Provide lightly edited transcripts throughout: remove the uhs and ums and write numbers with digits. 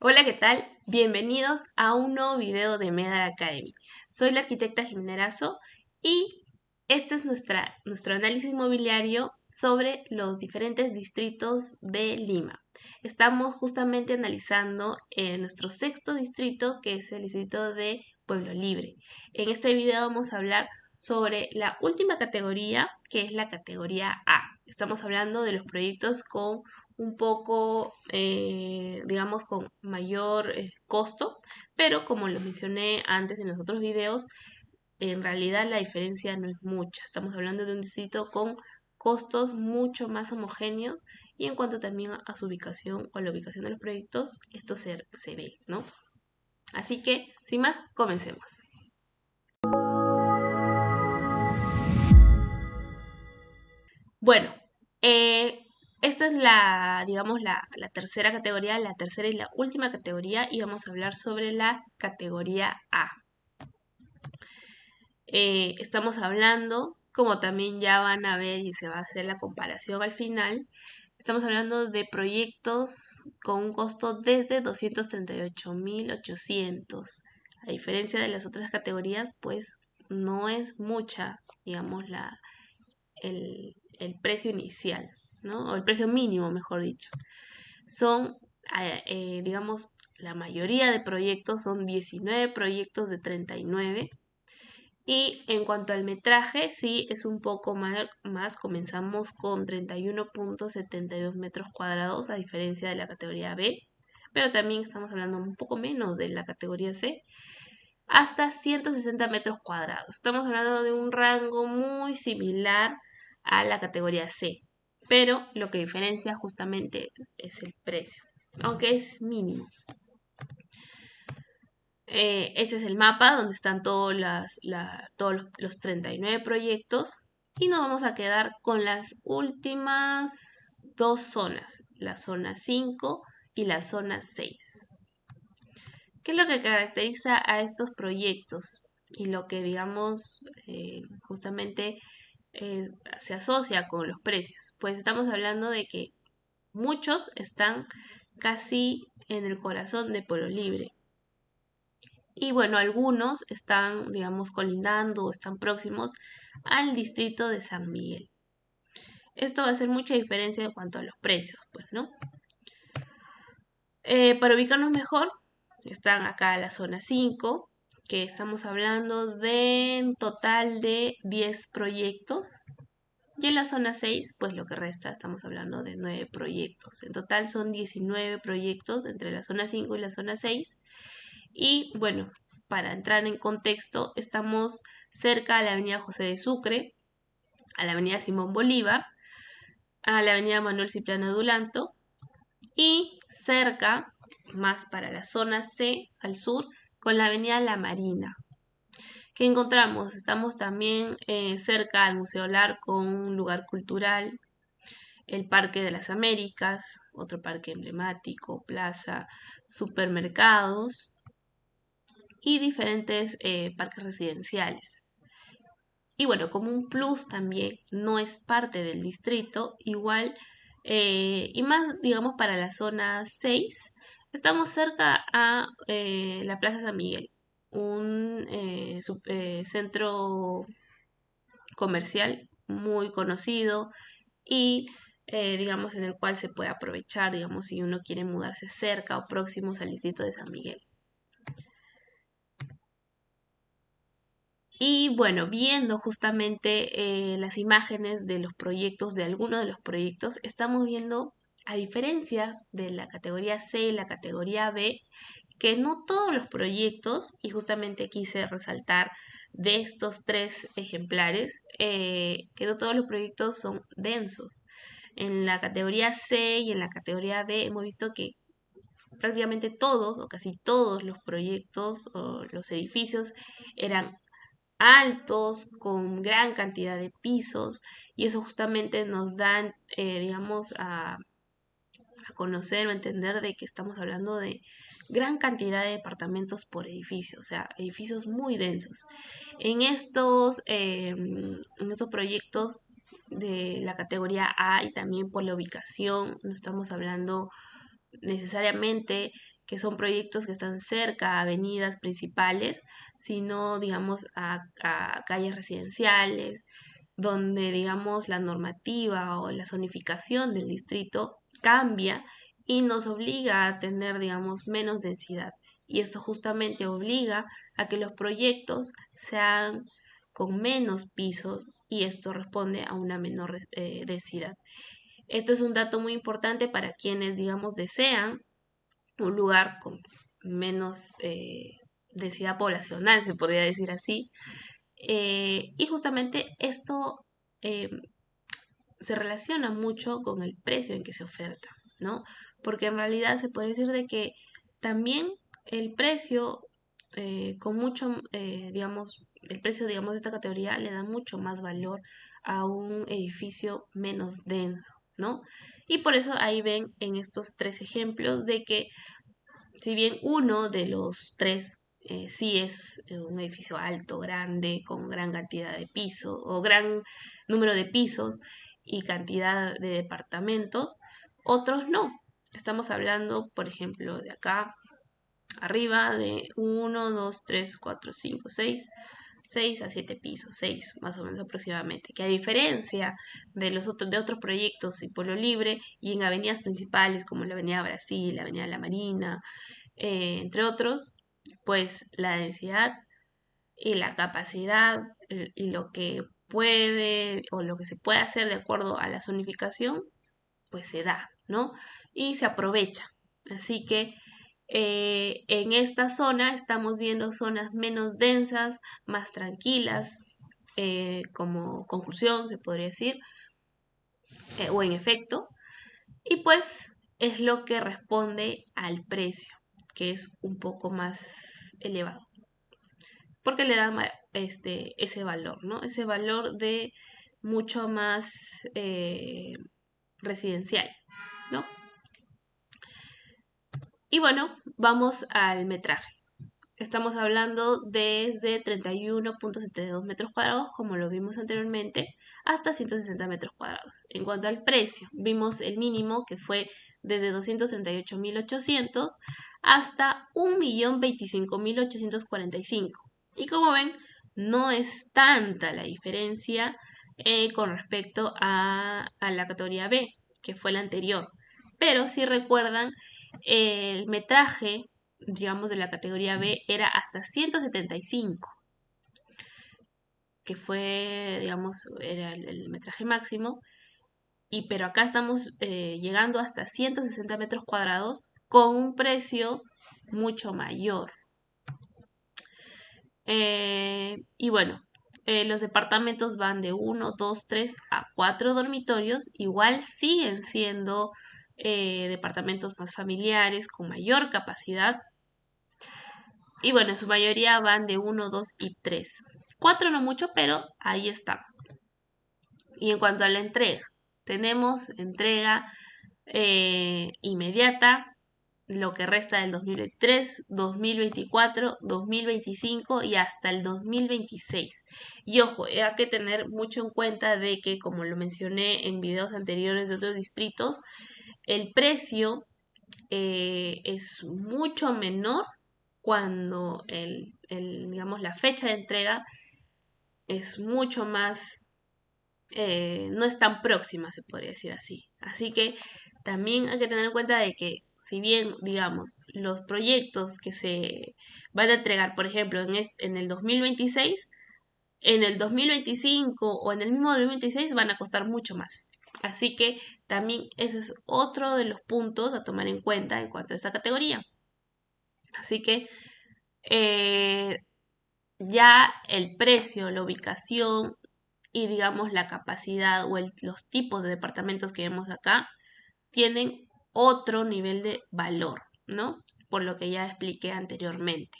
Hola, ¿qué tal? Bienvenidos a un nuevo video de Medar Academy. Soy la arquitecta Jimena Erazo y este es nuestro análisis inmobiliario sobre los diferentes distritos de Lima. Estamos justamente analizando nuestro sexto distrito, que es el distrito de Pueblo Libre. En este video vamos a hablar sobre la última categoría, que es la categoría A. Estamos hablando de los proyectos con un poco, digamos, con mayor costo, pero como lo mencioné antes en los otros videos, en realidad la diferencia no es mucha. Estamos hablando de un distrito con costos mucho más homogéneos y en cuanto también a su ubicación o la ubicación de los proyectos, esto se ve, ¿no? Así que, sin más, comencemos. Bueno, eh, esta es digamos, la tercera categoría, la tercera y la última categoría, y vamos a hablar sobre la categoría A. Estamos hablando, como también ya van a ver y se va a hacer la comparación al final, estamos hablando de proyectos con un costo desde 238.800. A diferencia de las otras categorías, pues no es mucha, digamos, el precio inicial, ¿no? O el precio mínimo, mejor dicho. Son, digamos, la mayoría de proyectos son 19 proyectos de 39. Y en cuanto al metraje, sí es un poco más, comenzamos con 31.72 metros cuadrados, a diferencia de la categoría B, pero también estamos hablando un poco menos de la categoría C, hasta 160 metros cuadrados. Estamos hablando de un rango muy similar a la categoría C, pero lo que diferencia justamente es el precio, aunque es mínimo. Este es el mapa donde están todos los 39 proyectos y nos vamos a quedar con las últimas dos zonas, la zona 5 y la zona 6. ¿Qué es lo que caracteriza a estos proyectos? Y lo que, digamos, justamente se asocia con los precios. Pues estamos hablando de que muchos están casi en el corazón de Pueblo Libre. Y bueno, algunos están, digamos, colindando o están próximos al distrito de San Miguel. Esto va a hacer mucha diferencia en cuanto a los precios, pues, ¿no? Para ubicarnos mejor, están acá la zona 5, que estamos hablando de un total de 10 proyectos. Y en la zona 6, pues lo que resta, estamos hablando de 9 proyectos. En total son 19 proyectos entre la zona 5 y la zona 6. Y bueno, para entrar en contexto, estamos cerca a la avenida José de Sucre, a la avenida Simón Bolívar, a la avenida Manuel Cipriano Dulanto y cerca, más para la zona C, al sur, con la avenida La Marina. ¿Qué encontramos? Estamos también cerca al Museo Larco, un lugar cultural, el Parque de las Américas, otro parque emblemático, plaza, supermercados y diferentes parques residenciales. Y bueno, como un plus también no es parte del distrito, igual, y más, digamos, para la zona 6 estamos cerca a la Plaza San Miguel, un centro comercial muy conocido y digamos en el cual se puede aprovechar, digamos, si uno quiere mudarse cerca o próximos al distrito de San Miguel. Y bueno, viendo justamente las imágenes de los proyectos, de algunos de los proyectos, estamos viendo, a diferencia de la categoría C y la categoría B, que no todos los proyectos, y justamente quise resaltar de estos tres ejemplares, que no todos los proyectos son densos. En la categoría C y en la categoría B hemos visto que prácticamente todos o casi todos los proyectos o los edificios eran altos, con gran cantidad de pisos, y eso justamente nos da, digamos, a conocer o entender de que estamos hablando de gran cantidad de departamentos por edificio, o sea, edificios muy densos. En estos proyectos de la categoría A y también por la ubicación, no estamos hablando necesariamente que son proyectos que están cerca a avenidas principales, sino, digamos, a calles residenciales, donde, digamos, la normativa o la zonificación del distrito cambia y nos obliga a tener, digamos, menos densidad. Y esto justamente obliga a que los proyectos sean con menos pisos y esto responde a una menor densidad. Esto es un dato muy importante para quienes, digamos, desean un lugar con menos densidad poblacional, se podría decir así. Y justamente esto eh, se relaciona mucho con el precio en que se oferta, ¿no? Porque en realidad se puede decir de que también el precio, con mucho, digamos, el precio, digamos, de esta categoría le da mucho más valor a un edificio menos denso, ¿no? Y por eso ahí ven en estos tres ejemplos de que si bien uno de los tres sí es un edificio alto, grande, con gran cantidad de pisos o gran número de pisos y cantidad de departamentos, otros no. Estamos hablando, por ejemplo, de acá arriba de 1, 2, 3, 4, 5, 6 a 7 pisos, 6 más o menos aproximadamente, que a diferencia de los otros, de otros proyectos en Pueblo Libre y en avenidas principales como la Avenida Brasil, la Avenida La Marina, entre otros, pues la densidad y la capacidad y lo que puede o lo que se puede hacer de acuerdo a la zonificación, pues se da, ¿no? Y se aprovecha. Así que en esta zona estamos viendo zonas menos densas, más tranquilas, como conclusión se podría decir, o en efecto, y pues es lo que responde al precio, que es un poco más elevado, porque le da ese valor, ¿no? Ese valor de mucho más residencial, ¿no? Y bueno, vamos al metraje. Estamos hablando desde 31.72 metros cuadrados, como lo vimos anteriormente, hasta 160 metros cuadrados. En cuanto al precio, vimos el mínimo que fue desde 238.800 hasta 1.025.845. Y como ven, no es tanta la diferencia con respecto a la categoría B, que fue la anterior. Pero si recuerdan, el metraje, digamos, de la categoría B era hasta 175, que fue, digamos, era el metraje máximo. Y pero acá estamos llegando hasta 160 metros cuadrados con un precio mucho mayor. Y bueno, los departamentos van de 1, 2, 3 a 4 dormitorios. Igual siguen siendo departamentos más familiares, con mayor capacidad. Y bueno, en su mayoría van de 1, 2 y 3. 4 no mucho, pero ahí está. Y en cuanto a la entrega, tenemos entrega inmediata, lo que resta del 2023, 2024, 2025 y hasta el 2026. Y ojo, hay que tener mucho en cuenta de que, como lo mencioné en videos anteriores de otros distritos, el precio es mucho menor cuando digamos, la fecha de entrega es mucho más, no es tan próxima, se podría decir así. Así que también hay que tener en cuenta de que si bien, digamos, los proyectos que se van a entregar, por ejemplo, en el 2026, en el 2025 o en el mismo 2026 van a costar mucho más. Así que también ese es otro de los puntos a tomar en cuenta en cuanto a esta categoría. Así que ya el precio, la ubicación y digamos la capacidad o los tipos de departamentos que vemos acá tienen otro nivel de valor, ¿no? Por lo que ya expliqué anteriormente.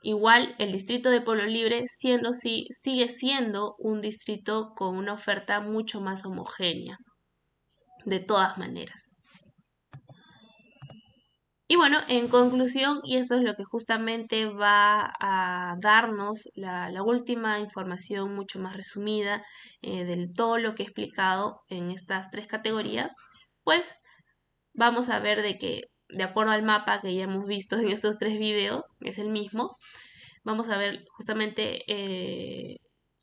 Igual el distrito de Pueblo Libre sigue siendo un distrito con una oferta mucho más homogénea, de todas maneras. Y bueno, en conclusión, y eso es lo que justamente va a darnos la última información mucho más resumida de todo lo que he explicado en estas tres categorías, pues vamos a ver de que de acuerdo al mapa que ya hemos visto en estos 3 videos, es el mismo. Vamos a ver justamente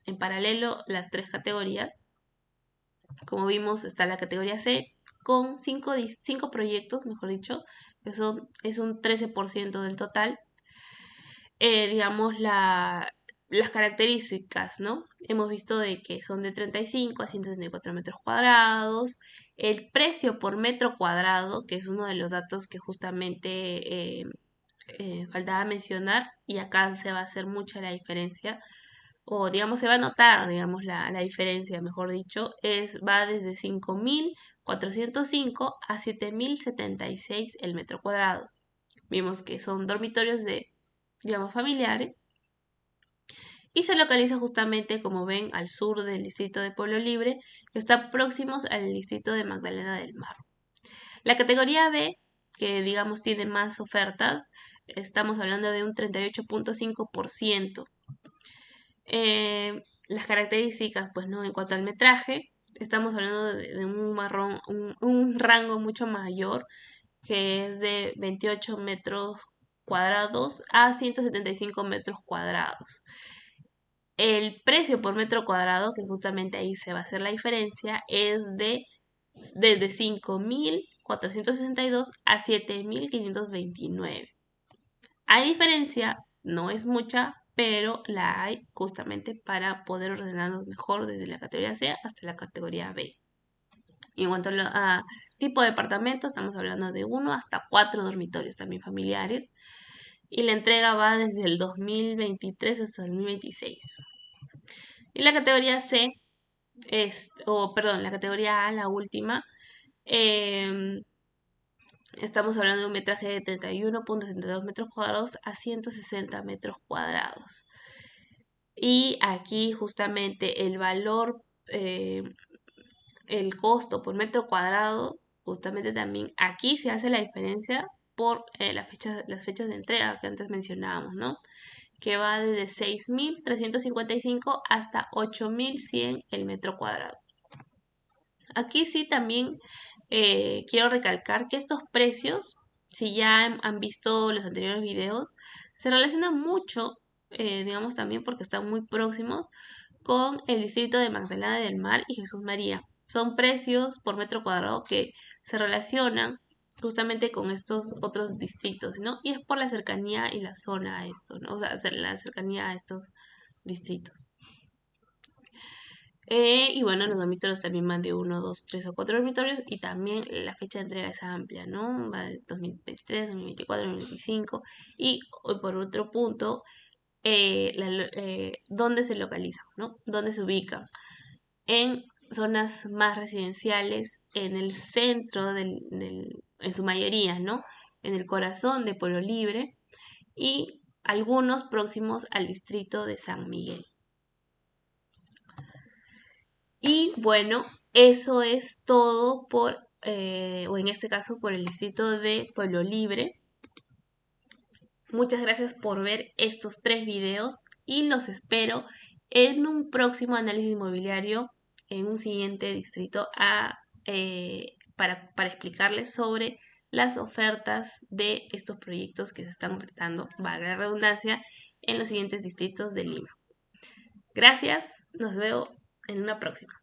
en paralelo las 3 categorías. Como vimos, está la categoría C con 5 proyectos, mejor dicho. Eso es un 13% del total. Digamos, las características, ¿no? Hemos visto de que son de 35 a 164 metros cuadrados. El precio por metro cuadrado, que es uno de los datos que justamente faltaba mencionar, y acá se va a hacer mucha la diferencia, o digamos, se va a notar, digamos, la diferencia, mejor dicho, va desde 5.405 a 7.076 el metro cuadrado. Vimos que son dormitorios de, digamos, familiares, y se localiza justamente, como ven, al sur del distrito de Pueblo Libre, que está próximos al distrito de Magdalena del Mar. La categoría B, que digamos tiene más ofertas, estamos hablando de un 38.5%. Las características, pues no, en cuanto al metraje, estamos hablando de un rango mucho mayor, que es de 28 metros cuadrados a 175 metros cuadrados. El precio por metro cuadrado, que justamente ahí se va a hacer la diferencia, es desde 5.462 a 7.529. Hay diferencia, no es mucha, pero la hay justamente para poder ordenarnos mejor desde la categoría C hasta la categoría B. Y en cuanto a tipo de departamento, estamos hablando de 1 hasta 4 dormitorios también familiares. Y la entrega va desde el 2023 hasta el 2026. Y la categoría C, la categoría A, la última, estamos hablando de un metraje de 31.62 metros cuadrados a 160 metros cuadrados. Y aquí justamente el valor, el costo por metro cuadrado, justamente también aquí se hace la diferencia por las fechas de entrega que antes mencionábamos, ¿no? Que va desde 6.355 hasta 8.100 el metro cuadrado. Aquí sí también quiero recalcar que estos precios, si ya han visto los anteriores videos, se relacionan mucho, digamos también porque están muy próximos con el distrito de Magdalena del Mar y Jesús María. Son precios por metro cuadrado que se relacionan justamente con estos otros distritos, ¿no? Y es por la cercanía y la zona a esto, ¿no? O sea, la cercanía a estos distritos. Y bueno, los dormitorios también van de 1, 2, 3 o 4 dormitorios, y también la fecha de entrega es amplia, ¿no? Va de 2023, 2024, 2025. Y hoy por otro punto, dónde se localizan, ¿no? Dónde se ubican. En zonas más residenciales, en el centro en su mayoría, ¿no? En el corazón de Pueblo Libre, y algunos próximos al distrito de San Miguel. Y bueno, eso es todo o en este caso, por el distrito de Pueblo Libre. Muchas gracias por ver estos 3 videos y los espero en un próximo análisis inmobiliario en un siguiente distrito para explicarles sobre las ofertas de estos proyectos que se están ofertando, valga la redundancia, en los siguientes distritos de Lima. Gracias, nos veo en una próxima.